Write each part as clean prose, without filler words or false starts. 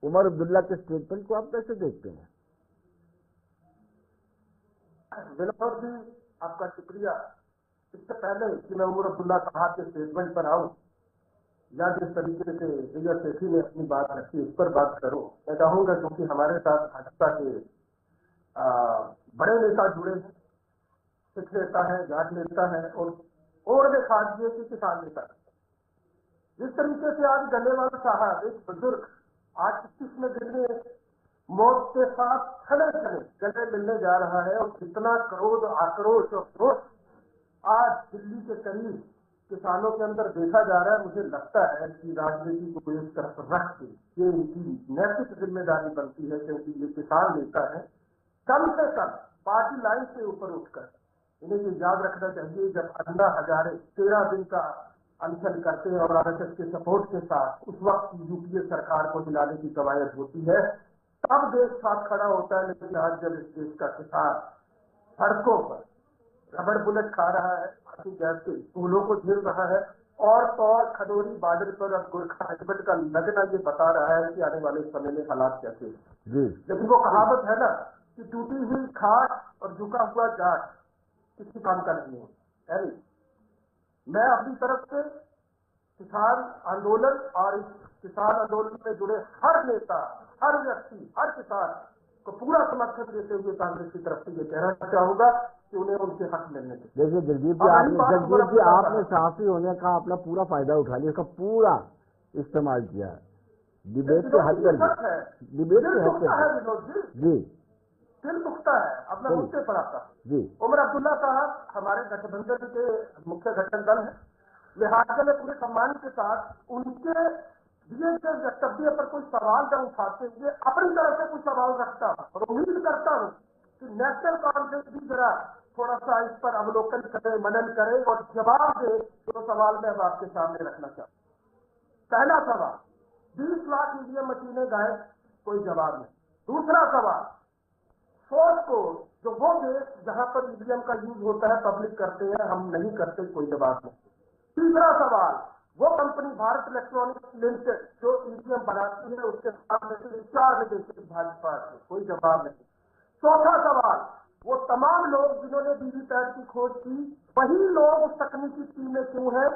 उमर अब्दुल्ला के स्टेटमेंट को आप कैसे देखते हैं? विनोद जी, आपका शुक्रिया। इससे पहले कि मैं उमर अब्दुल्ला साहब के स्टेटमेंट पर आऊं या जिस तरीके से विजय सेठी ने अपनी बात रखी उस पर बात करूं, मैं चाहूंगा क्योंकि हमारे साथ भाजपा के बड़े नेता जुड़े हैं, सिख नेता है, जाट नेता है और ने खास ये कि किसान नेता है। जिस तरीके से आज गलेवाल साहब एक बुजुर्ग आज 25वें दिन में मौत के साथ खड़े गले मिलने जा रहा है और कितना क्रोध, आक्रोश और रोष आज दिल्ली के करीब किसानों के अंदर देखा जा रहा है। मुझे लगता है कि राजनीति को एक तरफ रख के ये इनकी नैतिक जिम्मेदारी बनती है, क्योंकि ये किसान नेता है, कम से कम पार्टी लाइन से ऊपर उठकर इन्हें ये याद रखना चाहिए, जब अन्ना हजारे 13 दिन का अनशन करते हैं और आरएसएस के सपोर्ट के साथ उस वक्त यूपीए सरकार को हिलाने की कवायद होती है, तब देश साथ खड़ा होता है। लेकिन आज जब इस देश का किसान सड़कों पर रबड़ बुलेट खा रहा है, फांसी गैस के फूलों को झेल रहा है और तो और खडोरी बॉर्डर पर अब गोरखा हेलमेट का लगना ये बता रहा है कि आने वाले समय में हालात कैसे हैं। लेकिन वो कहावत है ना कि टूटी हुई खाट और झुका हुआ जाट किसी काम का नहीं है। मैं अपनी तरफ से किसान आंदोलन और इस किसान आंदोलन में जुड़े हर नेता, हर व्यक्ति, हर किसान को पूरा समर्थन देते हुए कांग्रेस की तरफ से ये कहना चाहूंगा कि उन्हें उनके हक मिलने चाहिए। देखिए जगदीप जी, आपने साहसी होने का अपना पूरा फायदा उठा लिया, उसका पूरा इस्तेमाल किया है, डिबेट के हद कर डिबेट के हद कर जी दिल दुखता है। अब मैं मुद्दे पर आता हूँ। उमर अब्दुल्ला साहब हमारे गठबंधन के मुख्य घटक दल है, लिहाजा में पूरे सम्मान के साथ उनके दिए गए वक्तव्य पर कोई सवाल न उठाते हुए अपनी तरफ से कुछ सवाल रखता हूँ और उम्मीद करता हूँ कि नेशनल कॉन्फ्रेंस भी जरा थोड़ा सा इस पर अवलोकन करे, मनन करे और जवाब दे। तो सवाल मैं अब आपके सामने रखना चाहता हूँ। पहला सवाल, 20 लाख ईवीएम मशीनें गायब, कोई जवाब नहीं। दूसरा सवाल, सोर्स को जो वो देश जहां पर ईवीएम का यूज होता है पब्लिक करते हैं, हम नहीं करते, कोई जवाब नहीं। तीसरा सवाल, वो कंपनी भारत इलेक्ट्रॉनिक्स लिमिटेड जो ईवीएम बनाती है उसके सामने से 4 निदेशक भाजपा से, कोई जवाब नहीं। चौथा सवाल, वो तमाम लोग जिन्होंने वीवीपैट की खोज की, वही लोग उस तकनीकी टीम में क्यों है?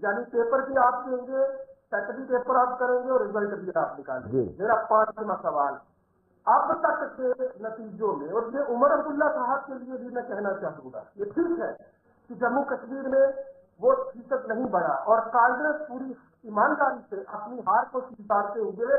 यानी पेपर भी आप देंगे, सेट भी पेपर आप करेंगे और रिजल्ट भी आप निकालेंगे। मेरा 5वां सवाल, अब तक के नतीजों में, और ये उमर अब्दुल्ला साहब के लिए भी मैं कहना चाहूंगा, ये ठीक है कि जम्मू कश्मीर में वो फीसद नहीं बढ़ा और कांग्रेस पूरी ईमानदारी से अपनी हार को स्वीकारते हुए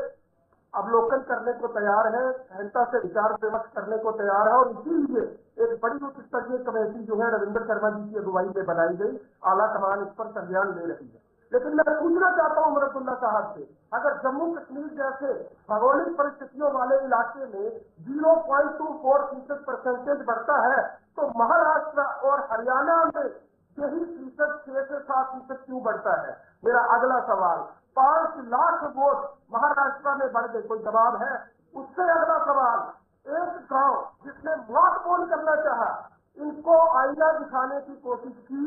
अवलोकन करने को तैयार है, सहनता से विचार विमर्श करने को तैयार है और इसीलिए एक बड़ी उच्च स्तरीय कमेटी जो है रविंद्र शर्मा जी की अगुवाई में बनाई गई, आला कमान इस पर संज्ञान ले रही है। लेकिन मैं पूछना चाहता हूं उमर अब्दुल्ला साहब से, अगर जम्मू कश्मीर जैसे भौगोलिक परिस्थितियों वाले इलाके में 0.24% परसेंटेज बढ़ता है, तो महाराष्ट्र और हरियाणा में यही फीसद 6 से 7% क्यों बढ़ता है? मेरा अगला सवाल, 5 लाख वोट महाराष्ट्र में बढ़ गए, कोई जवाब है? उससे अगला सवाल, एक गांव जिसने मौत बोल करना चाहा, इनको आईना दिखाने की कोशिश की,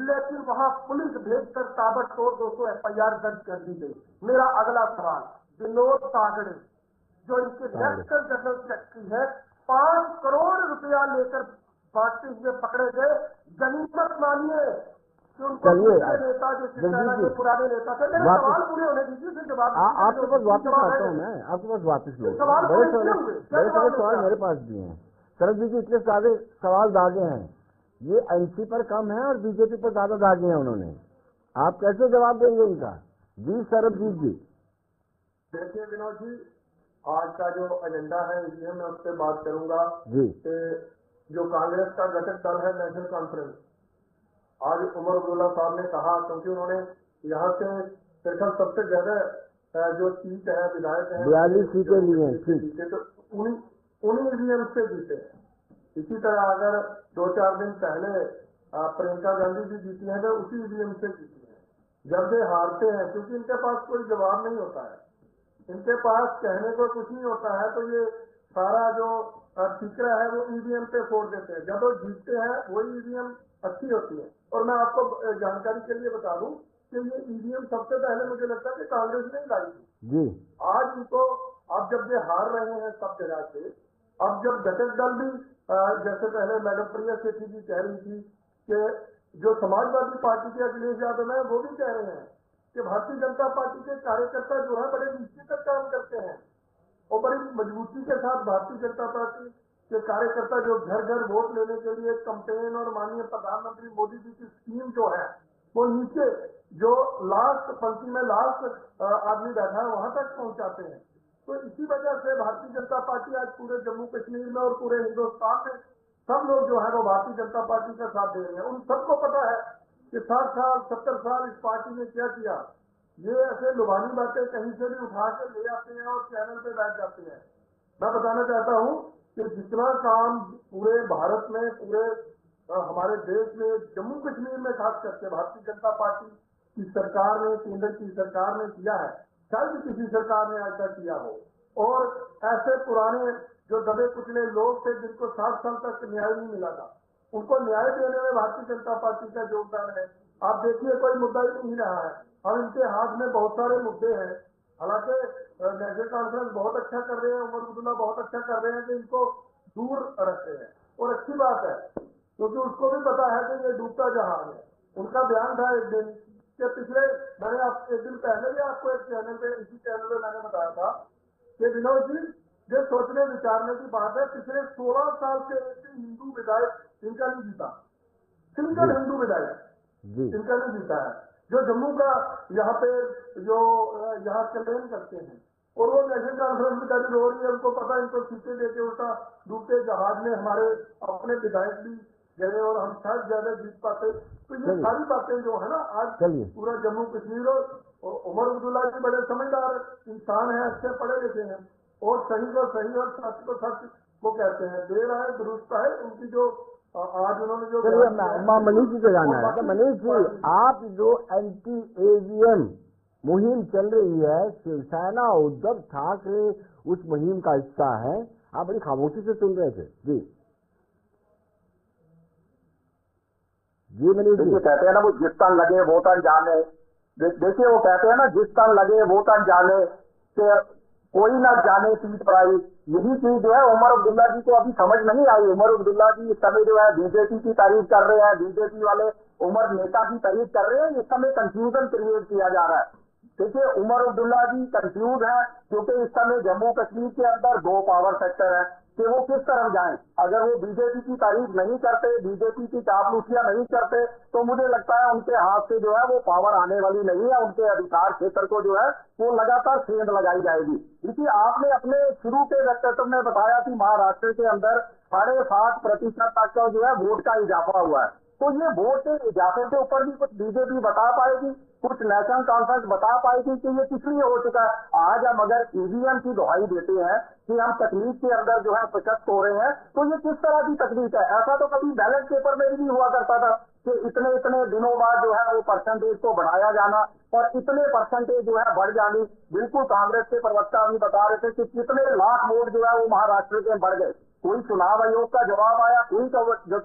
लेकिन वहां पुलिस भेजकर ताबड़तोड़ 200 एफआईआर दर्ज कर दी गई। मेरा अगला सवाल, विनोद तागड़े जो इनके नेशनल जनरल सेक्रेटरी है, 5 करोड़ रुपया लेकर बांटते हुए पकड़े गए। गनीमत मानिए कि उनको नेता जो शिवसेना के पुराने नेता थे। मेरे सवाल पूरे होने दीजिए, फिर जवाब आपके पास वापस आता हूँ मैं, आपके पास वापस लो। बड़े सवाल मेरे पास भी हैं। शरद जी, इतने सारे सवाल दागे हैं, ये एनसी पर कम है और बीजेपी पर ज्यादा दागे हैं उन्होंने, आप कैसे जवाब देंगे इनका? जी शरदजीत जी। देखिए विनोद जी, आज का जो एजेंडा है इसमें मैं उस पर बात करूंगा जी कि जो कांग्रेस का घटक दल है नेशनल कॉन्फ्रेंस, आज उमर अब्दुल्ला साहब ने कहा, क्योंकि उन्होंने यहाँ से सिर्फ सबसे ज्यादा जो सीट है विधायक है 42 सीटें ली हैं, तो उन्हीं ईवीएम से जीते। इसी तरह अगर 2-4 दिन पहले प्रियंका गांधी जी जीती हैं तो उसी ईवीएम से जीती है। जब ये हारते हैं, क्योंकि इनके पास कोई जवाब नहीं होता है, इनके पास कहने को कुछ नहीं होता है, तो ये सारा जो ठीकरा है वो ईवीएम पे फोड़ देते हैं। जब वो जीतते हैं वही ईवीएम अच्छी होती है। और मैं आपको जानकारी के लिए बता दूं कि ये ईवीएम सबसे पहले मुझे लगता है कि कांग्रेस ने लाई थी। जी आज अब जब ये हार रहे हैं सब जगह से, अब जब घटक दल भी जैसे पहले मैडम प्रिया सेठी जी कह रही थी कि जो समाजवादी पार्टी के अखिलेश यादव है वो भी कह रहे हैं कि भारतीय जनता पार्टी के कार्यकर्ता जो है बड़े नीचे तक काम करते हैं और बड़ी मजबूती के साथ भारतीय जनता पार्टी के कार्यकर्ता जो घर घर वोट लेने के लिए कैंपेन और माननीय प्रधानमंत्री मोदी जी की स्कीम जो है वो नीचे जो लास्ट पंक्ति में लास्ट आदमी बैठा है वहां तक पहुंचाते हैं। तो इसी वजह से भारतीय जनता पार्टी आज पूरे जम्मू कश्मीर में और पूरे हिंदुस्तान में सब लोग जो है वो भारतीय जनता पार्टी का साथ दे रहे हैं। उन सबको पता है कि 60 साल 70 साल इस पार्टी ने क्या किया। ये ऐसे लुभानी बातें कहीं से भी उठा के ले आते हैं और चैनल पे बैठ जाते हैं। मैं बताना चाहता हूँ कि जितना काम पूरे भारत में पूरे हमारे देश में जम्मू कश्मीर में खास करके भारतीय जनता पार्टी की सरकार ने केंद्र की सरकार ने किया है शायद किसी सरकार ने आज तक किया हो। और ऐसे पुराने जो दबे कुचले लोग थे जिनको 60 साल तक न्याय नहीं मिला था उनको न्याय देने में भारतीय जनता पार्टी का योगदान है। आप देखिए कोई मुद्दा ही नहीं रहा है और इनके हाथ में बहुत सारे मुद्दे हैं। हालांकि नेशनल कॉन्फ्रेंस बहुत अच्छा कर रहे हैं, उमर अब्दुल्ला बहुत अच्छा कर रहे हैं कि इनको दूर रखते हैं और अच्छी बात है क्योंकि उसको भी पता है कि ये डूबता जहाज है। उनका बयान था एक दिन कि पिछले मैंने आप एक दिन पहले भी आपको एक चैनल पे इसी चैनल पे मैंने बताया था कि विनोद जी ये सोचने विचारने की बात है पिछले 16 साल से हिंदू विधायक इनका नहीं जीता, सिंगल हिंदू विधायक इनका नहीं जीता है जो जम्मू का यहाँ पे जो यहाँ कैंपेन करते हैं और वो नेशनल कॉन्फ्रेंस में गाड़ी रो रही है। उनको पता है इनको सीटें देके उल्टा डूबते जहाज में हमारे अपने विधायक भी गए और हम शायद ज्यादा जीत पाते। तो ये सारी बातें जो है ना आज पूरा जम्मू कश्मीर और उमर अब्दुल्ला जी बड़े समझदार इंसान है, अच्छे पढ़े लिखे हैं और सही को सही और सच को सच वो कहते हैं। देर है दुरुस्त है उनकी जो आज उन्होंने जो मनीष जी को जाना है। मनीष जी आप जो एंटी AVM मुहिम चल रही है शिवसेना उद्धव ठाकरे उस मुहिम का हिस्सा है, आप बड़ी खामोशी से सुन रहे थे। जी जी मनीष जी कहते हैं ना वो जिस तन लगे वो तन जाने। देखिए वो कहते हैं ना जिस तन लगे वो तन जाने कि कोई ना जाने सीट पर आई। यही चीज जो है उमर अब्दुल्ला जी को अभी समझ नहीं आई। उमर अब्दुल्ला जी इस समय जो है बीजेपी की तारीफ कर रहे हैं, बीजेपी वाले उमर नेता की तारीफ कर रहे हैं। इस समय कंफ्यूजन क्रिएट किया जा रहा है। देखिए उमर अब्दुल्ला जी कंफ्यूज है क्योंकि इस समय जम्मू कश्मीर के अंदर 2 पावर सेक्टर है कि वो किस तरफ जाएं। अगर वो बीजेपी की तारीफ नहीं करते, बीजेपी की चापलूसियां नहीं करते तो मुझे लगता है उनके हाथ से जो है वो पावर आने वाली नहीं है। उनके अधिकार क्षेत्र को जो है वो लगातार सेंध लगाई जाएगी। देखिए आपने अपने शुरू के वक्तव्य में बताया कि महाराष्ट्र के अंदर 7.5% तक का जो है वोट का इजाफा हुआ है। तो ये वोट के इजाफे के ऊपर भी कुछ बीजेपी बता पाएगी, कुछ नेशनल कॉन्फ्रेंस बता पाएगी कि ये किस लिए हो चुका है। आज हम अगर EVM की दुहाई देते हैं कि हम तकनीक के अंदर जो है प्रशस्त हो रहे हैं तो ये किस तरह की तकनीक है। ऐसा तो कभी बैलेट पेपर में भी नहीं हुआ करता था कि इतने इतने दिनों बाद जो है वो परसेंटेज को बढ़ाया जाना और इतने परसेंटेज जो है बढ़ जानी। बिल्कुल कांग्रेस के प्रवक्ता भी बता रहे थे कि कितने लाख वोट जो है वो महाराष्ट्र के बढ़ गए। कोई चुनाव आयोग का जवाब आया, कोई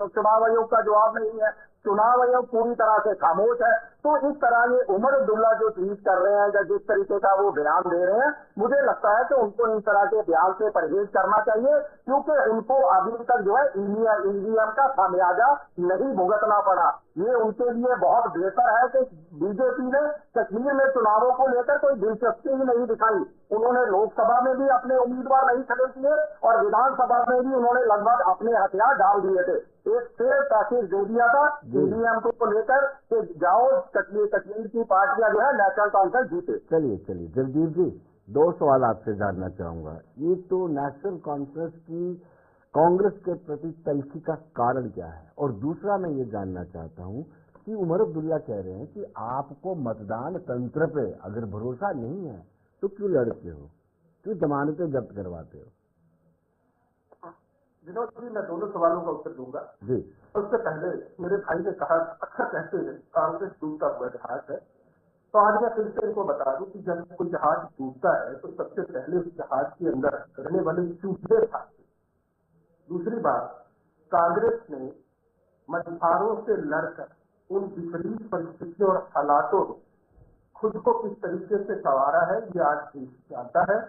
चुनाव आयोग का जवाब नहीं है। चुनाव आयोग पूरी तरह से खामोश है। तो इस तरह ये उमर अब्दुल्ला जो ट्वीट कर रहे हैं या जिस तरीके का वो बयान दे रहे हैं मुझे लगता है कि उनको इन तरह के बयान से परहेज करना चाहिए क्योंकि उनको अभी तक जो है EVM का खामियाजा नहीं भुगतना पड़ा। ये उनके लिए बहुत बेहतर है कि बीजेपी ने कश्मीर में चुनावों को लेकर कोई दिलचस्पी ही नहीं दिखाई। उन्होंने लोकसभा में भी अपने उम्मीदवार नहीं खड़े किए और विधानसभा में भी उन्होंने लगभग अपने हथियार डाल दिए थे। एक फेयर पैकेज दे दिया था EVM को लेकर कि जाओ कश्मीर की पार्टियां जो है नेशनल कॉन्फ्रेंस जीते। चलिए जगदीप जी 2 सवाल आपसे जानना चाहूंगा। ये तो नेशनल कॉन्फ्रेंस की कांग्रेस के प्रति तल्खी का कारण क्या है, और दूसरा मैं ये जानना चाहता हूँ कि उमर अब्दुल्ला कह रहे हैं कि आपको मतदान तंत्र पे अगर भरोसा नहीं है तो क्यों लड़ते हो, क्यों जमानतें जब्त करवाते हो। विनोद जी मैं दोनों सवालों का उत्तर दूंगा जी। उससे पहले मेरे भाई ने कहा अक्सर कहते हैं कांग्रेस डूबता हुआ जहाज है, तो आज मैं फिर से इनको बता दूं कि जब कोई जहाज डूबता है तो सबसे पहले उस जहाज के अंदर रहने वाले चूहे था। दूसरी बात, कांग्रेस ने मझधारों से लड़कर उन विपरीत परिस्थितियों और हालातों खुद को किस तरीके से संवारा है ये आज देश जानता है।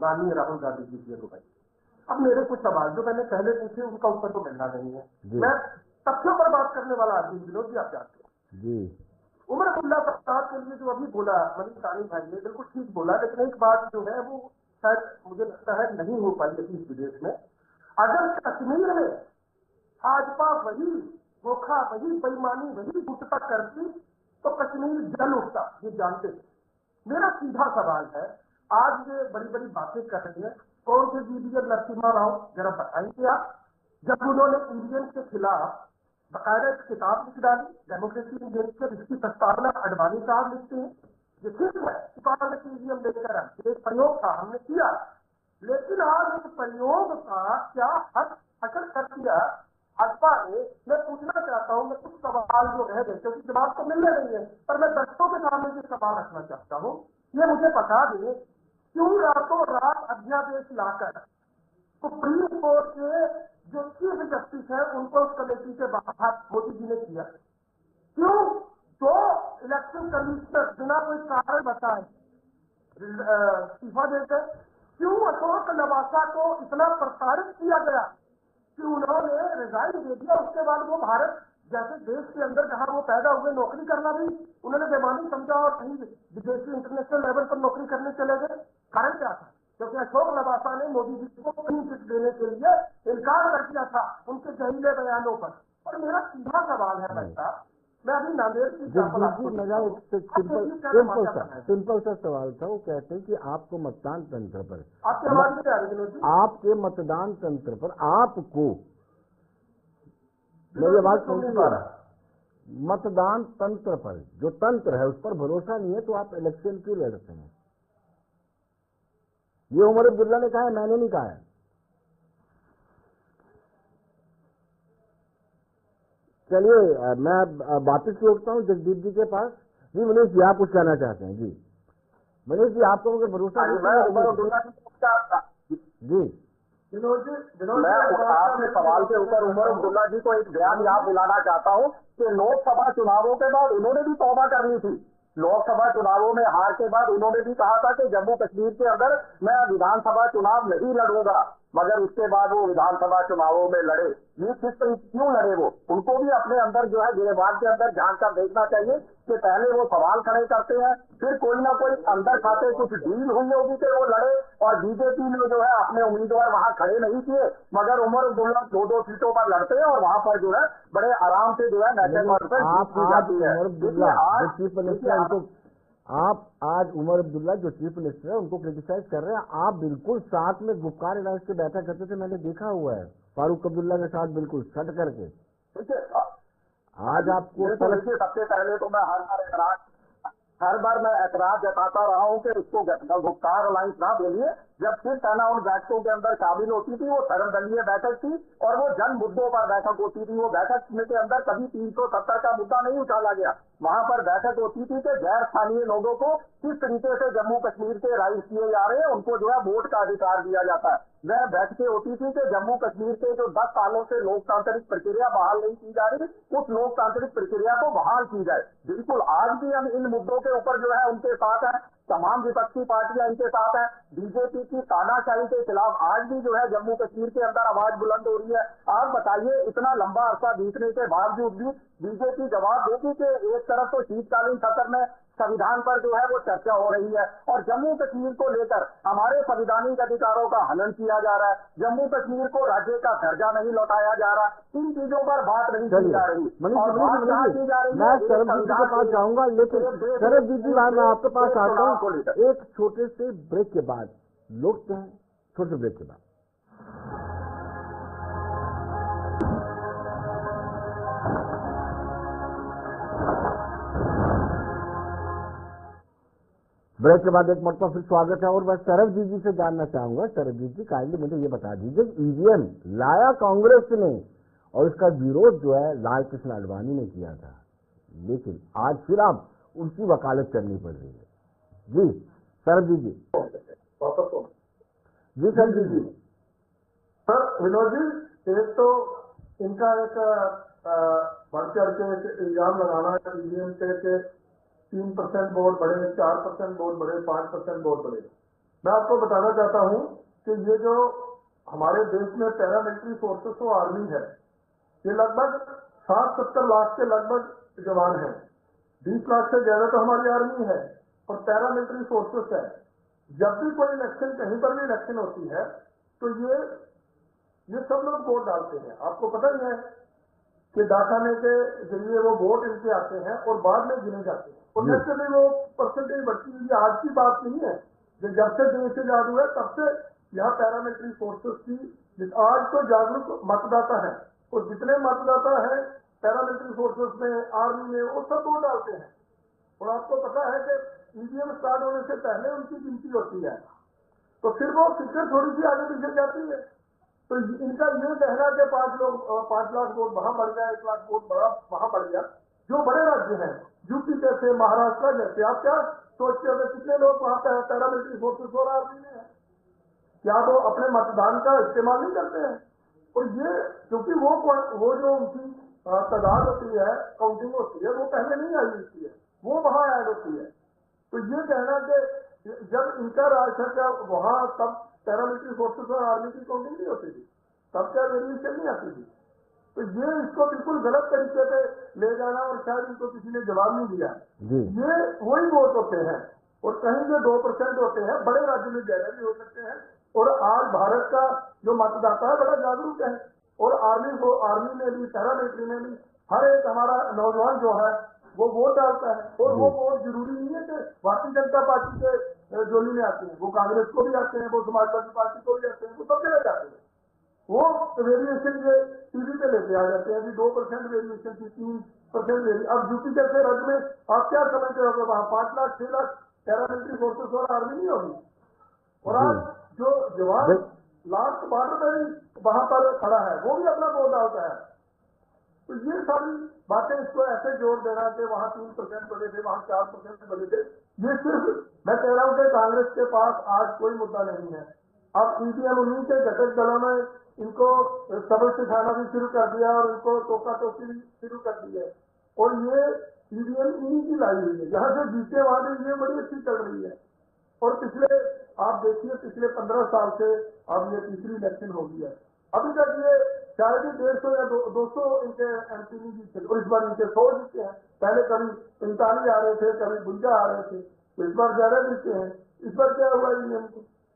माननीय राहुल गांधी जी की अगुवाई। अब मेरे कुछ सवाल जो मैंने पहले पूछे उनका उत्तर तो मिलना नहीं है। मैं तथ्यों पर बात करने वाला आदमी विनोद जी, आप जानते हैं जी। उमर अब्दुल्ला साहब के लिए जो अभी बोला मनीष तानी भाई ने बिल्कुल ठीक बोला, लेकिन एक बात जो है वो शायद मुझे लगता है नहीं हो पाई अभी इस विदेश में। अगर कश्मीर में भाजपा वही धोखा, वही बेईमानी, वही गुटता करती तो कश्मीर जल उठता, ये जानते थे। मेरा सीधा सवाल है, आज ये बड़ी बड़ी बातें कर रही है, कौन से जीवीएल नरसिम्हा राव जरा बताएंगे आप, जब उन्होंने ईवीएम के खिलाफ बकायदा किताब लिख डाली, डेमोक्रेसी इन नेचर, इसकी प्रस्तावना अडवाणी साहब लिखते हैं। ये ठीक है, कांग्रेस ईवीएम लेकर एक प्रयोग था, हमने किया, लेकिन आज उस प्रयोग का क्या हद अकल कर दिया भाजपा ने। मैं पूछना चाहता हूं, मैं कुछ सवाल जो रह गए क्योंकि जवाब तो मिलने नहीं है, पर मैं दर्शकों के सामने ये सवाल रखना चाहता हूं, ये मुझे बता दें क्यों रातों रात अध्यादेश लाकर सुप्रीम कोर्ट के जो चीफ जस्टिस है उनको उस कमेटी से बाहर मोदी जी ने किया? क्यों तो इलेक्शन कमिश्नर बिना कोई कारण बताए इस्तीफा देकर? क्यों अशोक लवासा को इतना प्रताड़ित किया गया कि उन्होंने रिजाइन दे दिया? उसके बाद वो भारत जैसे देश के अंदर जहां वो पैदा हुए नौकरी करना भी उन्होंने बेमानी समझा और कहीं विदेशी इंटरनेशनल लेवल पर नौकरी करने चले गए। कारण क्या था? क्योंकि अशोक लवासा ने मोदी जी को क्लीन चिट देने के लिए इनकार कर दिया था उनके जहरीले बयानों पर। और मेरा सीधा सवाल है भाई साहब, मैं अभी नांदेड़ की सिंपल सा सवाल था। वो कहते हैं कि आपको मतदान तंत्र पर, आपकी आवाज नहीं आ रही विनोद जी, आपके मतदान तंत्र पर आपको मेरी आवाज सुन नहीं पा रहा, मतदान तंत्र पर जो तंत्र है उस पर भरोसा नहीं है तो आप इलेक्शन क्यों लड़ते हैं? ये उमर अब्दुल्ला ने कहा है, मैंने नहीं कहा है। चलिए मैं वापिस लौटता हूँ जगदीप जी के पास। जी मनीष जी, आप कुछ कहना चाहते हैं? जी मनीष जी, आपको अगर भरोसा नहीं जी मैं आपके सवाल के ऊपर उमर अब्दुल्ला जी को एक बयान याद दिलाना चाहता हूं कि लोकसभा चुनावों के बाद उन्होंने भी तौबा करनी थी। लोकसभा चुनावों में हार के बाद उन्होंने भी कहा था कि जम्मू कश्मीर के अंदर मैं विधानसभा चुनाव नहीं लड़ूंगा, मगर उसके बाद वो विधानसभा चुनावों में लड़े। ये किस तरह क्यों लड़े? वो उनको भी अपने अंदर जो है गिरबान के अंदर झांक कर देखना चाहिए कि पहले वो सवाल खड़े करते हैं, फिर कोई ना कोई अंदर खाते कुछ डील हुई होगी कि वो लड़े। और बीजेपी ने जो है अपने उम्मीदवार वहां खड़े नहीं किए, मगर उमर अब्दुल्ला 2-2 सीटों पर लड़ते हैं और वहां पर जो है बड़े आराम से जो है नेशनल कॉन्फ्रेंस जीत की जाती है। आप आज उमर अब्दुल्ला जो चीफ मिनिस्टर है उनको क्रिटिसाइज कर रहे हैं। आप बिल्कुल साथ में गुप्कार इलाज के बैठा करते थे, मैंने देखा हुआ है फारूक अब्दुल्ला के साथ बिल्कुल सट करके। आज आपको सबसे पहले तो मैं हर बार मैं ऐतराज जताता रहा हूं कि उसको गुप्कार अलायंस ना बोलिए। जब फिर सेना उन बैठकों के अंदर शामिल होती थी वो सर्वदलीय बैठक थी और वो जन मुद्दों पर बैठक होती थी। वो बैठक के अंदर कभी 370 का मुद्दा नहीं उछाला गया। वहां पर बैठक होती थी कि गैर स्थानीय लोगों को किस तरीके से जम्मू कश्मीर के राइट किए जा रहे हैं, उनको जो है वोट का अधिकार दिया जाता है। वह बैठकें होती थी कि जम्मू कश्मीर के जो 10 सालों से लोकतांत्रिक प्रक्रिया बहाल नहीं की जा रही, उस लोकतांत्रिक प्रक्रिया को बहाल की जाए। बिल्कुल आज भी हम इन मुद्दों के ऊपर जो है उनके साथ हैं, तमाम विपक्षी पार्टियां इनके साथ हैं। बीजेपी की तानाशाही के खिलाफ आज भी जो है जम्मू कश्मीर के अंदर आवाज बुलंद हो रही है। आप बताइए, इतना लंबा अरसा बीतने के बावजूद भी बीजेपी जवाब देगी कि एक तरफ तो शीतकालीन सत्र में संविधान पर जो है वो चर्चा हो रही है और जम्मू कश्मीर को लेकर हमारे संवैधानिक अधिकारों का हनन किया जा रहा है, जम्मू कश्मीर को राज्य का दर्जा नहीं लौटाया जा रहा, इन चीजों पर बात नहीं की जा रही। मैं शरद जी के पास जाऊंगा, लेकिन शरद जी मैं आपके पास आता हूँ एक छोटे से ब्रेक के बाद। लोग क्या है, छोटे ब्रेक के बाद ब्रेक के बाद एक मरतबा फिर स्वागत है। और मैं सरब जी से जानना चाहूंगा, सरब जी काइंडली मुझे ये बता दीजिए, ईवीएम लाया कांग्रेस ने और इसका विरोध जो है लाल कृष्ण आडवाणी ने किया था, लेकिन आज फिर आप उनकी वकालत करनी पड़ रही है। जी सरब जी जी सर जी सर विनोद जी, एक तो इनका एक बढ़ चढ़ के इल्जाम लगाना है ईवीएम के 3% वोट बढ़े, 4% वोट बढ़े, 5% वोट बढ़े। मैं आपको बताना चाहता हूं कि ये जो हमारे देश में पैरामिलिट्री फोर्सेस और आर्मी है, ये लगभग 60-70 लाख के लगभग जवान हैं। 20 लाख से ज्यादा तो हमारी आर्मी है और पैरामिलिट्री फोर्सेस है। जब भी कोई इलेक्शन, कहीं पर भी इलेक्शन होती है तो ये सब लोग वोट डालते हैं। आपको पता ही है कि डाकाने के जरिए वो वोट इनके आते हैं और बाद में गिने जाते हैं और नेचुरली वो परसेंटेज बढ़ती है। ये आज की बात नहीं है, जब से देश आजाद हुआ तब से यहाँ पैरामिलिट्री फोर्सेस की आज तो जागरूक मतदाता है और जितने मतदाता हैं पैरामिलिट्री फोर्सेस में, आर्मी में, वो सब वोट डालते हैं। और आपको पता है कि ईवीएम स्टार्ट होने से पहले उनकी गिनती होती है, तो फिर वो फिक्र थोड़ी सी आगे पीछे जाती है। तो इनका ये कहना कि 5 लाख वोट वहां बढ़ गया, 1 लाख वोट वहां बढ़ गया, जो बड़े राज्य हैं यूपी जैसे, महाराष्ट्र जैसे, आप क्या सोचते हो कितने लोग वहां पे पैरामिलिट्री फोर्सेस और आर्मी में है? क्या वो अपने मतदान का इस्तेमाल नहीं करते हैं? और ये क्योंकि वो जो उनकी तादाद होती है, काउंटिंग होती है, वो पहले नहीं आई होती है, वो वहां ऐड होती है। तो ये कहना कि जब इनका राज था क्या वहां तब पैरामिलिट्री फोर्सेस और आर्मी की काउंटिंग नहीं होती थी, तब क्या वेरिएशन नहीं आती थी? तो ये इसको बिल्कुल गलत तरीके से ले जाना और शायद इनको किसी ने जवाब नहीं दिया। ये वही वोट होते हैं और कहीं जो 2% होते हैं, बड़े राज्य में ज्यादा भी हो सकते हैं। और आज भारत का जो मतदाता है बड़ा जागरूक है और आर्मी में भी, पैरामिलिट्री में भी हर एक हमारा नौजवान जो है वो वोट डालता है। और वो वोट जरूरी नहीं है कि भारतीय जनता पार्टी के जोली में आते हैं, वो कांग्रेस को भी आते हैं, वो समाजवादी पार्टी को भी आते हैं, वो सब जगह जाते हैं। वो वेरिएशन ये टीवी पे लेके आ जाते हैं, अभी 2% वेरिएशन थी, 3% वेरिएशन। अब यूपी जैसे राज्य में आप क्या समझते हो, वहां 5 लाख 6 लाख पैरामिलिट्री फोर्सेस और आर्मी नहीं होगी? और आज जो जवान लास्ट बॉर्डर पे भी वहां पर खड़ा है, वो भी अपना वोट डालता है। तो ये सारी बातें इसको ऐसे जोड़ देना कि वहां 3% बने थे, वहां 4% बने थे, ये सिर्फ मैं कह रहा हूं कि कांग्रेस के पास आज कोई मुद्दा नहीं है। अब ईवीएम उन्हीं के घटक दलों में इनको सबक सिखाना भी शुरू कर दिया और इनको टोका टोकी भी शुरू कर दी है। और ये ईवीएम इन्हीं की लाई हुई है, जहां से जीते वहां भी ये बड़ी अच्छी चल रही है। और पिछले आप देखिए, पिछले 15 साल से अब ये तीसरी इलेक्शन हो गई है। अभी तक ये शायद ही 150 या 200 इनके एमपी नहीं जीते और इस बार इनके 100 जीते हैं। पहले कभी 45 आ रहे थे, कभी 52 आ रहे थे, तो इस बार ज्यादा जीते हैं। इस बार क्या हुआ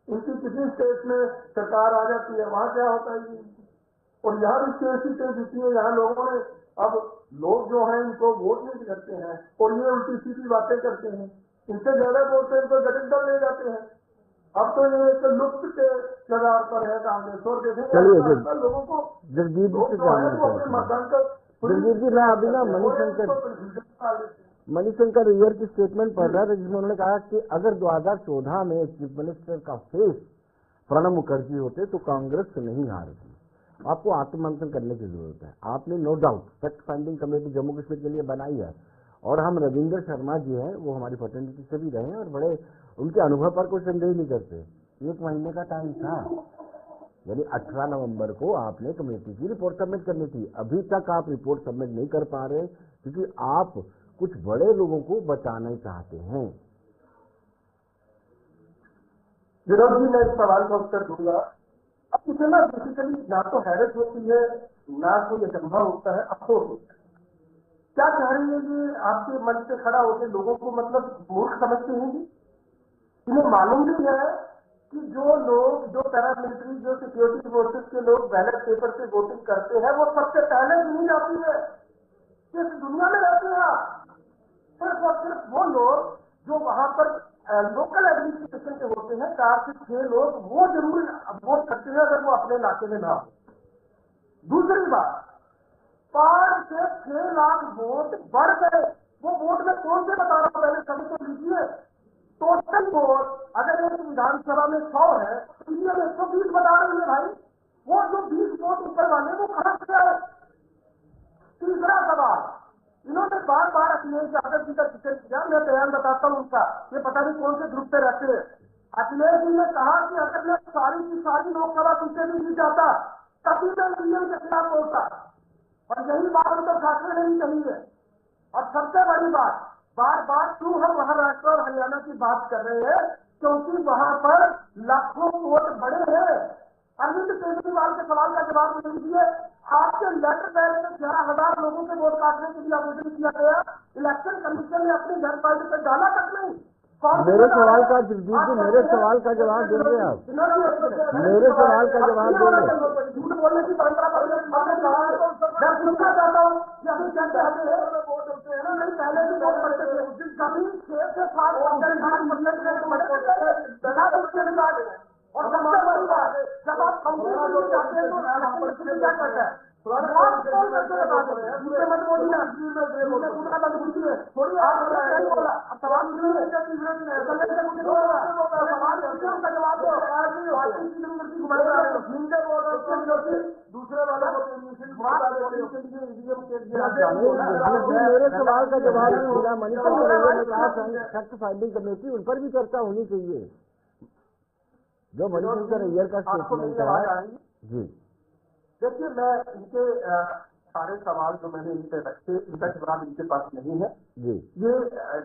इनकी किसी स्टेट में सरकार आ जाती है, वहां क्या होता है और यहाँ भी 6 सीटें जीती है। यहाँ लोगों ने, अब लोग जो हैं इनको वोट नहीं करते हैं और ये उल्टी सीधी बातें करते हैं, इनसे ज्यादा वोट से इनको घटक दल ले जाते हैं। अब तो ये एक लुप्त के कगार पर है कांग्रेस। और देखेंगे लोगों को जगदीप जी, मैं अभी ना मणिशंकर अय्यर की स्टेटमेंट पढ़ रहा था जिसमें उन्होंने कहा कि अगर 2014 में चीफ मिनिस्टर का फेस प्रणब मुखर्जी होते तो कांग्रेस नहीं हारती। आपको आत्ममंथन करने की जरूरत है। आपने no doubt fact finding committee Jammu Kashmir के लिए बनाई है और हम रविंद्र शर्मा जी हैं, वो हमारी फर्टिलिटी से भी रहे हैं और बड़े उनके अनुभव पर कोई संदेह नहीं करते। 1 महीने का टाइम था, यानी 18 नवंबर को आपने कमेटी की रिपोर्ट सबमिट करनी थी। अभी तक आप रिपोर्ट सबमिट नहीं कर पा रहे क्योंकि आप कुछ बड़े लोगों को बचाना चाहते हैं। विरोध जी, मैं इस सवाल का उत्तर दूंगा। अब इसे ना बेसिकली ना तो हैरत होती है, ना कोई असंभव होता है, अफसोस होता है। क्या कह रही है कि आपके मंच से खड़ा होकर लोगों को मतलब मूर्ख समझते हैं? इन्हें मालूम भी है कि जो लोग, जो पैरामिलिट्री, जो सिक्योरिटी फोर्सेस के लोग बैलेट पेपर से वोटिंग करते हैं वो सबसे पहले गिनी जाती है। इस दुनिया में रहते हैं आप, सिर्फ और सिर्फ वो लोग जो वहां पर लोकल एडमिनिस्ट्रेशन के होते हैं, 4 से 6 लोग, वो जरूर वोट करते हैं अगर वो अपने इलाके में ना हो। दूसरी बात, 5 से 6 लाख वोट बढ़ गए। वो वोट में कौन से बता रहा हूं, पहले सभी तो लीजिए। टोटल वोट अगर एक विधानसभा में 100 है तो इंडिया में 120 बता रही है भाई। वो जो 20 वोट ऊपर वाले वो कहां से आए? तीसरा सवाल, इन्होंने बार बार अखिलेश यादव जी का जिक्र किया। मैं बयान बताता हूं उनका, ये पता नहीं कौन से ग्रुप पे रहते हैं। अखिलेश जी ने कहा कि अगर मैं सारी की सारी लोकसभा सीटें नहीं जीत जाता तभी मैं ईवीएम के खिलाफ बोलता, और यही बात उनका ठाकरे नहीं कही है। और सबसे बड़ी बात, बार बार क्यों हम महाराष्ट्र और हरियाणा की बात कर रहे हैं? क्योंकि वहां पर लाखों वोट बड़े हैं। अरविंद केजरीवाल के सवाल का जवाब दे दीजिए, आपके लेटर पैड में 11,000 लोगों के वोट काटने के लिए आवेदन किया गया, इलेक्शन कमीशन ने अपनी वेबसाइट पर डाला तक नहीं। मेरे सवाल का जगदीप जी, मेरे सवाल का जवाब देंगे आप? मेरे सवाल का जवाब देंगे? झूठ बोलने की परंपरा मैं पूछना चाहता हूँ कि अभी क्या चाहते हैं, नहीं पहले भी वोट पड़ते थे, कभी 6 से 7% और सबसे बड़ी बात, जब आप काउंसिल में जाते हैं तो क्या करता है, मत बोलिए, थोड़ी आप सवाल दूसरे वाले मेरे सवाल का जवाब नहीं मिला। मणिशंकर ने कहा फैक्ट फाइंडिंग कमेटी, उन पर भी चर्चा होनी चाहिए। जो मणिशंकर अय्यर का स्टेटमेंट है जी। देखिए, मैं इनके सारे सवाल जो मैंने इनसे रखे, इनका जवाब इनके पास नहीं है जी। ये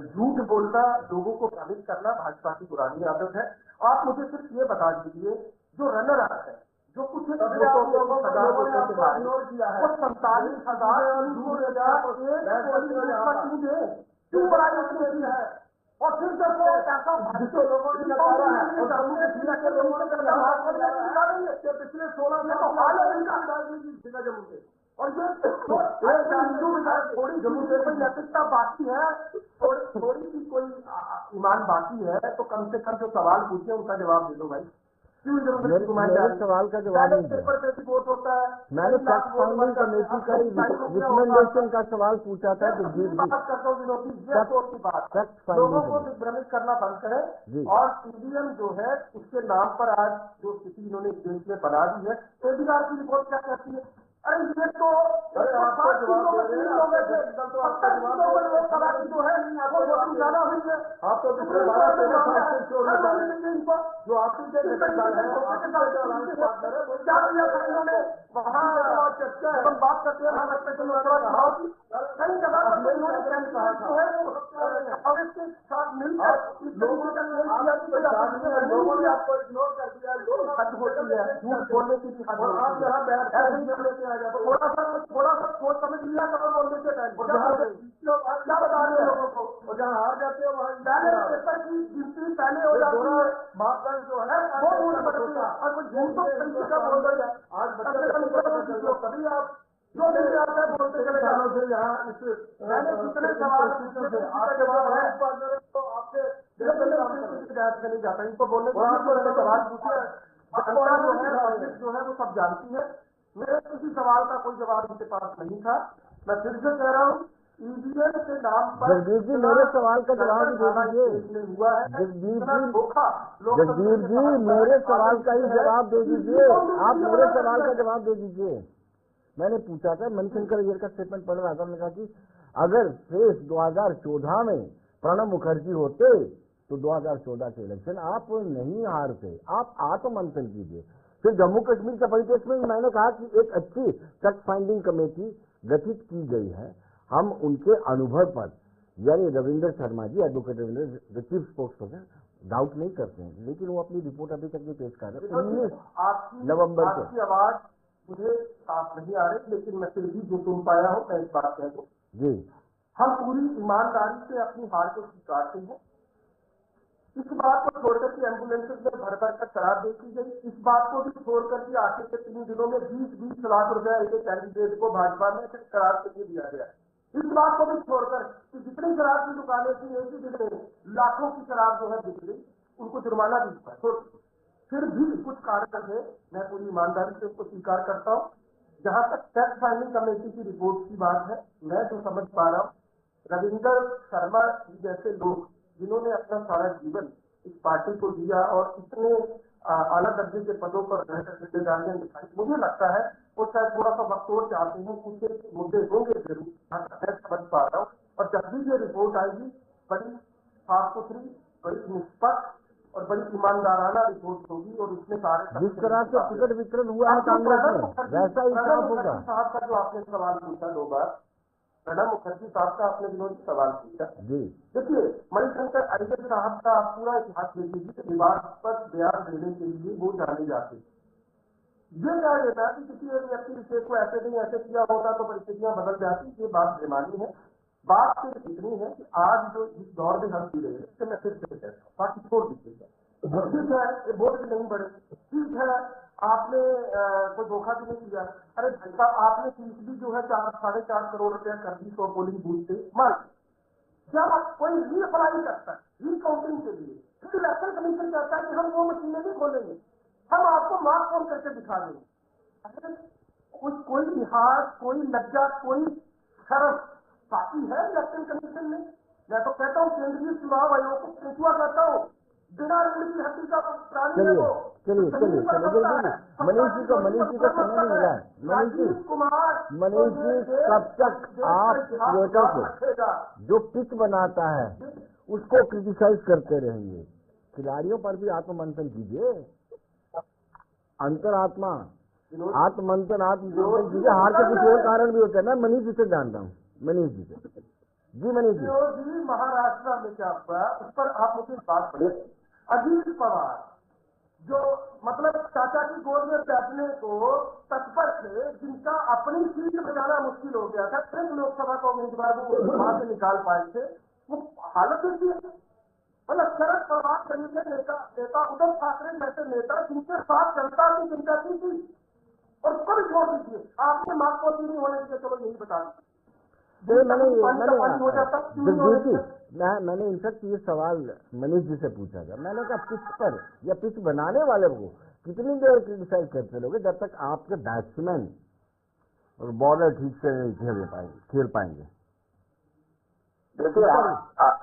झूठ बोलना, लोगों को भ्रमित करना भाजपा की पुरानी आदत है। आप मुझे सिर्फ ये बता दीजिए, जो रनर अप है, जो कुछ वो 47,000 क्यों बढ़ाई है, और फिर जब वो ऐसा लोगों ने पिछले 16 में तो हाल है, और ये थोड़ी जम्मू से कोई नैतिकता बाकी है, थोड़ी सी कोई ईमान बाकी है, तो कम से कम जो सवाल पूछे उनका जवाब दे दो भाई। मेरे सवाल का जवाब नहीं दिया। वोट होता है, मैंने फैक्ट फाइंडिंग कमेटी का रिकमेंडेशन का सवाल पूछा था। बात करता हूँ विनोदी, ये सोच की बात, लोगों को भ्रमित करना बंद करें। और ईवीएम जो है उसके नाम पर आज जो स्थिति इन्होंने देश में बना दी है, केजरीवाल की रिपोर्ट क्या कहती है? अरे ये तो आपको जवाब दे रहे हैं, जो है वो वोटिंग ज्यादा हुई है। आप तो पिछले 12-13 साल से छोड़ने जा रहे हैं, जो आपकी क्या किया था इन्होंने वहाँ चर्चा है, हम बात करते हैं कई जगह पर इन्होंने कहा था और इसके साथ मिलकर लोगों ने आपको इग्नोर कर दिया। लोग हद होती है, झूठ बोलने की भी हद होती है। आप यहाँ बैठ थोड़ा सा सोच समझ लिया करो बोलने से पहले, क्या बता रहे हैं लोगों को, और जहाँ हार जाते हैं वहाँ पेपर की गिनती पहले हो जाती है, मापदंड जो है वो वोट पड़ती है, और कोई झूठ तो तरीके का बोल रही है। आज कभी आप जो भी आता है बोलते चले सालों से यहाँ इस मैंने कितने सवाल आपके जवाब है तो आपसे हिदायत से नहीं जाता, इनको बोलने को सवाल पूछे जो है वो सब जानती है। मेरे किसी सवाल का कोई जवाब इनके पास नहीं था। मैं फिर से कह रहा हूँ, ईवीएम के नाम पर जगदीप जी मेरे सवाल का जवाब दे दीजिए। हुआ है जगदीप जी मेरे सवाल का ही जवाब दे दीजिए। आप मेरे सवाल का जवाब दे दीजिए। मैंने पूछा था, मणिशंकर अय्यर का स्टेटमेंट पढ़ रहा था, मैंने कहा कि अगर फेस 2014 में प्रणब मुखर्जी होते तो 2014 के इलेक्शन आप नहीं हारते। आप आत्ममंथन कीजिए। फिर जम्मू कश्मीर के परिप्रेक्ष्य में मैंने कहा कि एक अच्छी फैक्ट फाइंडिंग कमेटी गठित की गई है। हम उनके अनुभव पर, यानी Ravindra Sharma ji, advocate Ravindra chief spokesperson, doubt नहीं करते हैं, लेकिन वो अपनी रिपोर्ट अभी तक नहीं पेश कर रहे। 19 नवंबर को आपकी आवाज मुझे साफ नहीं आ रही, लेकिन मैं फिर भी जो सुन पाया हूँ मैं इस बात कह दूं जी। हम पूरी ईमानदारी से अपनी हार को स्वीकारते हैं। इस बात को छोड़कर कि एम्बुलेंसेज में भर भर कर शराब बेची गई, इस बात को भी छोड़कर कि आखिर के 3 दिनों में 20-20 लाख रुपए एक कैंडिडेट को भाजपा में शराब के लिए दिया गया, इस बात को भी छोड़कर कि जितनी शराब की दुकानें थी एक ही दिन में लाखों की शराब जो है बिक गई, उनको जुर्माना भी हुआ। तो फिर भी कुछ कारण थे, मैं पूरी ईमानदारी से उसको स्वीकार करता हूँ। जहां तक फैक्ट फाइंडिंग कमेटी की रिपोर्ट की बात है, मैं जो समझ पा रहा हूँ, रविंद्र शर्मा जैसे लोग जिन्होंने अपना सारा जीवन इस पार्टी को दिया और इतने आला दर्जे के पदों पर रहकर जिम्मेदारियां निभाई, मुझे लगता है वो शायद थोड़ा सा वक्त और चाहते हैं, कुछ मुद्दे होंगे जरूर, मैं समझ पा रहा हूँ। और जब भी ये रिपोर्ट आएगी, बड़ी साफ सुथरी, बड़ी निष्पक्ष और बड़ी ईमानदाराना रिपोर्ट होगी, और उसमें सारे जिस तरह से टिकट वितरण हुआ है कांग्रेस में, वैसा ही साफ होगा। साहब का जो आपने सवाल पूछा 2 बार, प्रणब मुखर्जी साहब का अपने विरोधी सवाल पूछा जी। देखिए, मणिशंकर अय्यर साहब का पूरा इतिहास देख लीजिए, विवादास्पद बयान देने के लिए वो जाने जाते। ये कहा जाता है कि किसी एक व्यक्ति विशेष को ऐसे नहीं ऐसे किया होता तो परिस्थितियां बदल जाती, ये बात बेमानी है। बात सिर्फ इतनी है कि आज जो इस दौर में हम जी रहे हैं, इससे मैं फिर से कहता हूँ, बाकी छोड़ दीजिएगा। ठीक है, ये वोट भी नहीं बढ़े, ठीक है, आपने कोई धोखा भी नहीं किया। अरे भाई साहब, आपने फीस भी जो है 4-4.5 करोड़ रुपया कर दी 100 पोलिंग बूथ से। मान जब कोई रीअप्लाई करता है रीकाउंटिंग के लिए, फिर इलेक्शन कमीशन कहता है कि हम वो मशीनें नहीं खोलेंगे, हम आपको मार्क फोन करके दिखा देंगे। अरे कोई लिहाज, कोई लज्जा, कोई शर्म बाकी है इलेक्शन कमीशन में? मैं तो कहता हूँ केंद्रीय चुनाव आयोग को केंचुआ कहता हूँ, बिना रीढ़ की हड्डी का प्राणी है वो। चलिए मनीष जी को समय नहीं मिला है। मनीष जी कब तक आप क्रिएटर को जो पिच बनाता है उसको क्रिटिसाइज करते रहेंगे? खिलाड़ियों पर भी आत्ममंथन कीजिए, अंतरात्मा आत्ममंथन कीजिए। हार के कुछ और कारण भी होता है। मैं मनीष जी से जानता हूँ, मनीष जी से। जी मनीष जी, महाराष्ट्र में क्या हुआ उस पर आप मुझे बात करें। अजीत पवार जो मतलब चाचा की गोद में बैठने को तत्पर थे, जिनका अपनी सीट बचाना मुश्किल हो गया था, सिर्फ लोकसभा का उम्मीदवार वो वहां से निकाल पाए थे, वो हालत देखिए। मतलब शरद पवार तरीके नेता उद्धव ठाकरे जैसे नेता जिनके साथ जनता की चिंता थी, और उसको भी छोड़ दीजिए, आपने मार्ग को नहीं होने दिया, चलो यही बता दीजिए। मैंने इनफैक्ट ये सवाल मनीष जी से पूछा था। मैंने कहा पिच पर या पिच बनाने वाले को कितनी देर क्रिटिसाइज करते रहोगे जब तक आपके बैट्समैन और बॉलर ठीक से नहीं खेल पाएंगे। देखिए,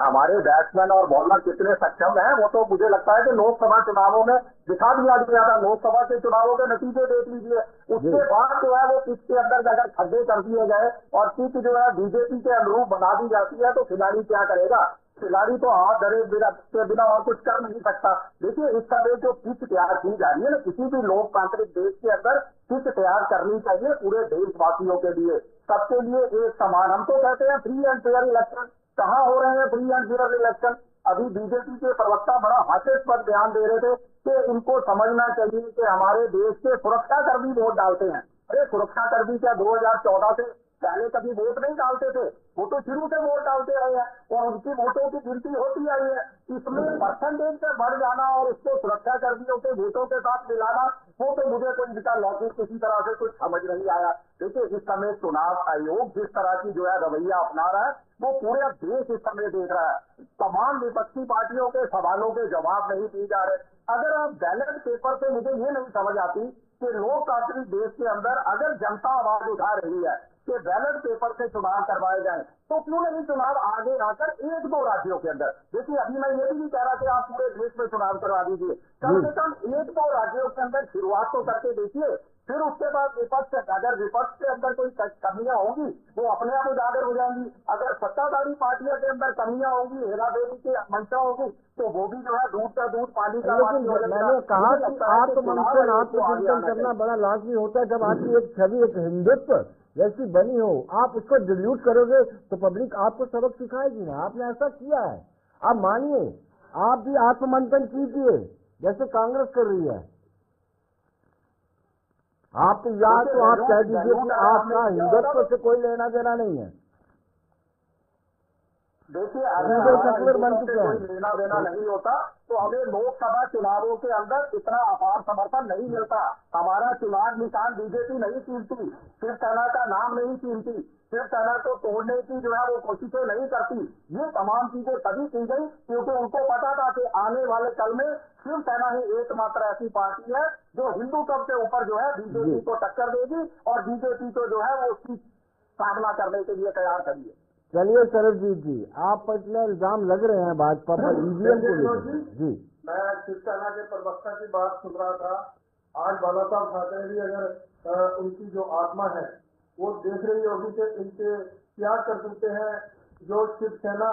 हमारे बैट्समैन और बॉलर कितने सक्षम हैं वो तो मुझे लगता है कि लोकसभा चुनावों में दिखा दिया गया था। लोकसभा के चुनावों के नतीजे देख लीजिए, उसके बाद जो है वो पिच के अंदर अगर खड्डे कर दिए गए और पिच जो है बीजेपी के अनुरूप बना दी जाती है तो खिलाड़ी क्या करेगा? खिलाड़ी तो हाथ धरे के बिना और कुछ कर नहीं सकता। देखिए, इस समय जो पिच तैयार की जा रही है ना, किसी भी लोकतांत्रिक देश के अंदर पिच तैयार करनी चाहिए पूरे देशवासियों के लिए, सबके लिए एक समान। हम तो कहते हैं फ्री एंड फेयर इलेक्शन, कहाँ हो रहे हैं फ्री एंड फेयर इलेक्शन? अभी बीजेपी के प्रवक्ता बड़ा हास्यास्पद बयान दे रहे थे कि इनको समझना चाहिए कि हमारे देश के सुरक्षाकर्मी वोट डालते हैं। अरे सुरक्षाकर्मी क्या 2014 से पहले कभी वोट नहीं डालते थे? वो तो शुरू से वोट डालते रहे हैं और उनकी वोटों की गिनती होती आई है। इसमें परसेंटेज पे बढ़ जाना और उसको सुरक्षा कर्मियों के वोटों के साथ मिलाना, वो तो मुझे कोई इनका लॉजिक किसी तरह से कुछ समझ नहीं आया। देखिए, इस समय चुनाव आयोग जिस तरह की जो है रवैया अपना रहा है वो पूरे देश इस समय देख रहा है। तमाम विपक्षी पार्टियों के सवालों के जवाब नहीं दिए जा रहे। अगर आप बैलेट पेपर से, मुझे ये नहीं समझ आती कि लोकतांत्रिक देश के अंदर अगर जनता आवाज उठा रही है कि बैलेट पेपर से चुनाव करवाए जाए, तो क्यों नहीं चुनाव आगे आकर 1-2 राज्यों के अंदर? देखिए, अभी मैं ये भी नहीं कह रहा कि आप पूरे देश में चुनाव करवा दीजिए, कम से कम 1-2 राज्यों के अंदर शुरुआत तो करके देखिए। फिर उसके बाद विपक्ष, अगर विपक्ष के अंदर कोई कमियां होंगी वो अपने आप उजागर हो जाएंगी। अगर सत्ताधारी पार्टियों के अंदर कमियां होंगी, हेराफेरी की मंशा होगी, तो वो भी जो है दूध का दूध पानी का पानी हो जाएगा। मैंने कहा कि आत्मचिंतन करना बड़ा लाजमी होता है। जब आपकी एक छवि, एक हिंदुत्व जैसी बनी हो, आप उसको डिल्यूट करोगे तो पब्लिक आपको सबक सिखाएगी ना। आपने ऐसा किया है, आप मानिए, आप भी आत्ममंथन कीजिए जैसे कांग्रेस कर रही है। आप या तो आप कह दीजिए कि आपका हिंदुत्व से कोई लेना देना नहीं है। देखिए, अगर कोई लेना देना नहीं होता तो हमें लोकसभा चुनावों के अंदर इतना अपार समर्थन नहीं मिलता। हमारा चुनाव निशान बीजेपी नहीं चुनती, शिवसेना का नाम नहीं चुनती, शिवसेना को तोड़ने की जो है वो कोशिशें नहीं करती। ये तमाम चीजें तभी की गई क्योंकि उनको पता था कि आने वाले कल में शिवसेना ही एकमात्र ऐसी पार्टी है जो हिंदुत्व के ऊपर जो है बीजेपी को टक्कर देगी और बीजेपी को जो है वो उसकी सामना करने के लिए तैयार करिए। चलिए सरबजीत जी, आप पर इतने इल्जाम लग रहे हैं भाजपा पर ईवीएम को लेकर। जी, मैं शिवसेना के प्रवक्ता की बात सुन रहा था। आज बाला साहब ठाकरे भी अगर उनकी जो आत्मा है वो देख रही होगी कि इनके क्या करतूते हैं। जो शिवसेना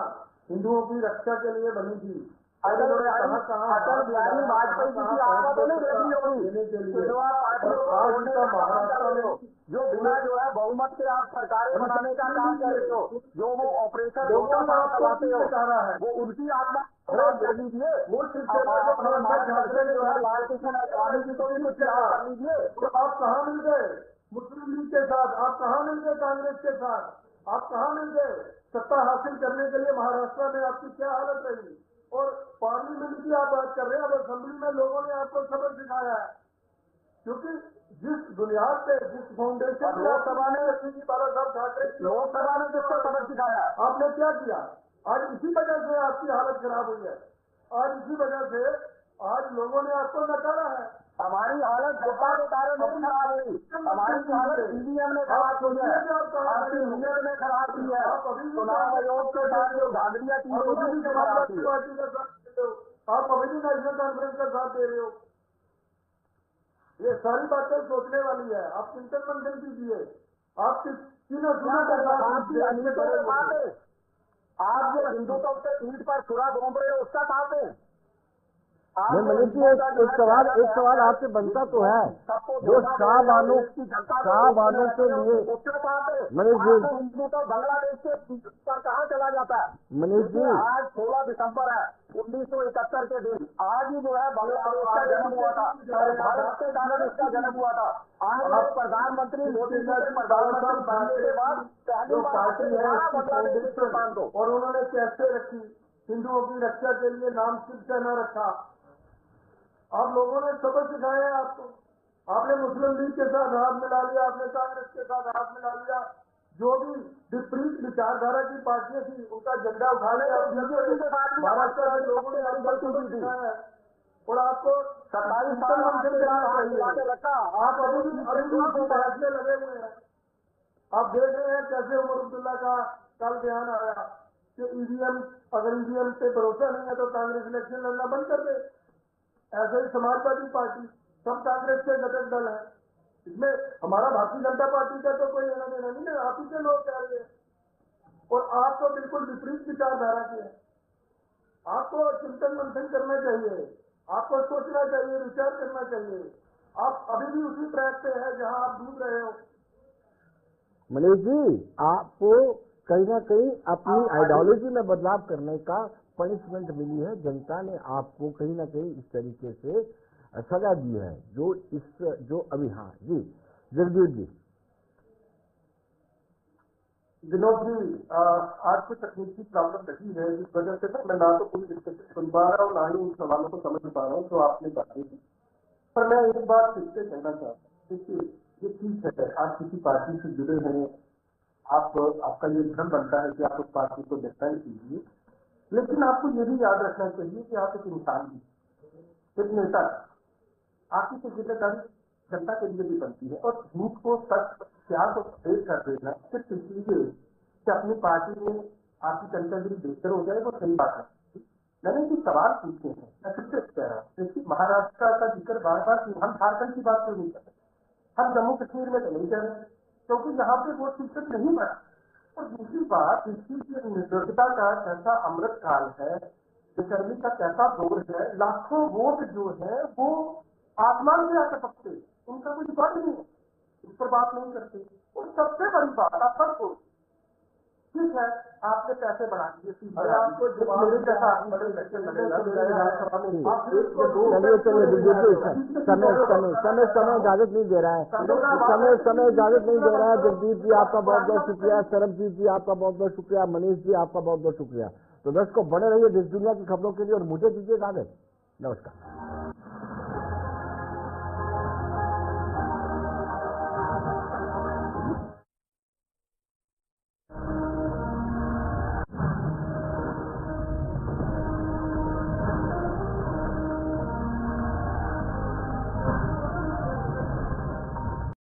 हिंदुओं की रक्षा के लिए बनी थी, अटल बिहारी वाजपेयी जी की आत्मा तो नहीं देखी होगी, आज का महाराष्ट्र में जो बिना जो है बहुमत के आप सरकारें बनाने का काम कर रहे हो, जो वो ऑपरेशन चलाते हो, वो उनकी आत्मा कर लीजिए। वो जो है लाल कृष्ण अडवाणी जी को भी कुछ कर लीजिए। तो आप कहाँ मिल गए मुस्लिम लीग के साथ? आप कहाँ मिल गए कांग्रेस के साथ? आप कहाँ मिल गए? सत्ता हासिल करने के लिए महाराष्ट्र में आपकी क्या हालत रही? और पार्लियामेंट की आप बात कर रहे हैं, अब असेंबली में लोगों ने आपको सबक सिखाया है, क्योंकि जिस बुनियाद पे, जिस फाउंडेशन पे लोकसभा ने बाला साहब ठाकरे लोकसभा ने जिसको सबक सिखाया, आपने क्या किया? आज इसी वजह से आपकी हालत खराब हुई है। आज इसी वजह से आज लोगों ने आपको नकारा है। हमारी हालत सत्ता के कारण नहीं खराब हुई, हमारी हालत ईवीएम ने खराब की है, आपकी यूनियन ने खराब की है, चुनाव आयोग के साथ जो धांधलियां की गई उसी से खराब की है। आप अभी भी नेशनल कॉन्फ्रेंस का साथ दे रहे हो। ये सारी बातें सोचने वाली है। आप चिंतन मंथन कीजिए। आप तीनों आप जो हिंदुत्व के पीठ पर छुरा घूम रहे हो उसका साथ है। मनीष जी, एक सवाल आपसे बनता तो है, जो शाहबानों के लिए मनीष जी, हिंदू तो बांग्लादेश के पर कहाँ चला जाता है? मनीष जी, आज 16 दिसंबर है 1971 के दिन, आज ही जो है बांग्लादेश का जन्म हुआ था, भारत के कारण इसका जन्म हुआ था। आज प्रधानमंत्री मोदी जी के प्रधानमंत्री बनने के बाद पहली पार्टी है बांग्लादेश के स्थान को, और उन्होंने कैसे रखी? हिंदुओं की रक्षा के लिए नाम शिवसेना रखा। आप लोगों ने सबक सिखाया है आपको। आपने मुस्लिम लीग के साथ हाथ मिला लिया, आपने कांग्रेस के साथ हाथ मिला लिया। जो भी विपरीत विचारधारा की पार्टियां थी उनका झंडा उठाने महाराष्ट्र के लोगों ने आपको सबक सिखाया है। और आपको 27 साल रखा, आप अभी भी बैठने लगे हुए हैं। आप देख रहे हैं कैसे उमर अब्दुल्ला का कल बयान आया कि ईवीएम, अगर ईवीएम पे भरोसा नहीं है तो कांग्रेस इलेक्शन लड़ना बंद कर दे। ऐसे ही समाजवादी पार्टी, सब कांग्रेस के घटक दल है। इसमें हमारा भारतीय जनता पार्टी का तो कोई लेना देना नहीं है। आप ही के लोग कह रहे हैं, और आप तो बिल्कुल विपरीत विचारधारा के हैं। आपको चिंतन मंथन करना चाहिए, आपको सोचना चाहिए, विचार करना चाहिए। आप अभी भी उसी ट्रैक पे है जहां आप डूब रहे हो। मनीष जी, आपको कहीं ना कहीं अपनी आइडियोलॉजी में बदलाव करने का पनिशमेंट मिली है। जनता ने आपको कहीं ना कहीं इस तरीके से सजा दी है, जो अभी। हाँ जी, जगदीश जी। विनोद जी, आज कुछ तकनीकी प्रॉब्लम रही है, जिस वजह से मैं ना तो पूरी डिस्कशन सुन पा रहा हूँ, ना ही उन सवालों को समझ पा रहा हूँ जो आपने बातें की। पर मैं एक बात फिर से कहना चाहता हूँ कि ये ठीक है, आप किसी पार्टी से जुड़े हैं, आपका ये भ्रम बनता है कि आप उस पार्टी को डिफेंड कीजिए, लेकिन आपको ये भी याद रखना चाहिए कि आप एक इंसान भी, एक नेता, आपकी तो जिम्मेदारी जनता के लिए भी बनती है। और झूठ को सच, प्यार को सफेद कर देना सिर्फ इसलिए कि अपनी पार्टी में आपकी कंटेंट बेहतर हो जाए, वो सही बात है। मैंने कुछ सवाल पूछे हैं, मैं फिर से कह रहा हूँ, जैसे महाराष्ट्र का जिक्र बार बार, हम झारखंड की बात क्यों नहीं कर रहे? हम जम्मू कश्मीर में तो नहीं कर रहे, क्योंकि यहाँ पे वो शिक्षक नहीं बना। और दूसरी बात, इसकी निर्दोषता का कैसा अमृत काल है, बेशर्मी का कैसा दौर है, लाखों वोट जो है वो आसमान से आकर सकते, उनका कोई बात नहीं है, इस पर बात नहीं करते। और सबसे बड़ी बात, आप सबको ठीक है, आपने पैसे बढ़ा दिए, आपको समय इजाजत नहीं दे रहा है, समय इजाजत नहीं दे रहा है। जगदीप जी आपका बहुत बहुत शुक्रिया, सरबजीत जी आपका बहुत बहुत शुक्रिया, मनीष जी आपका बहुत बहुत शुक्रिया। तो दर्शकों, बने रहिए देश दुनिया की खबरों के लिए और मुझे दीजिए इजाजत। नमस्कार।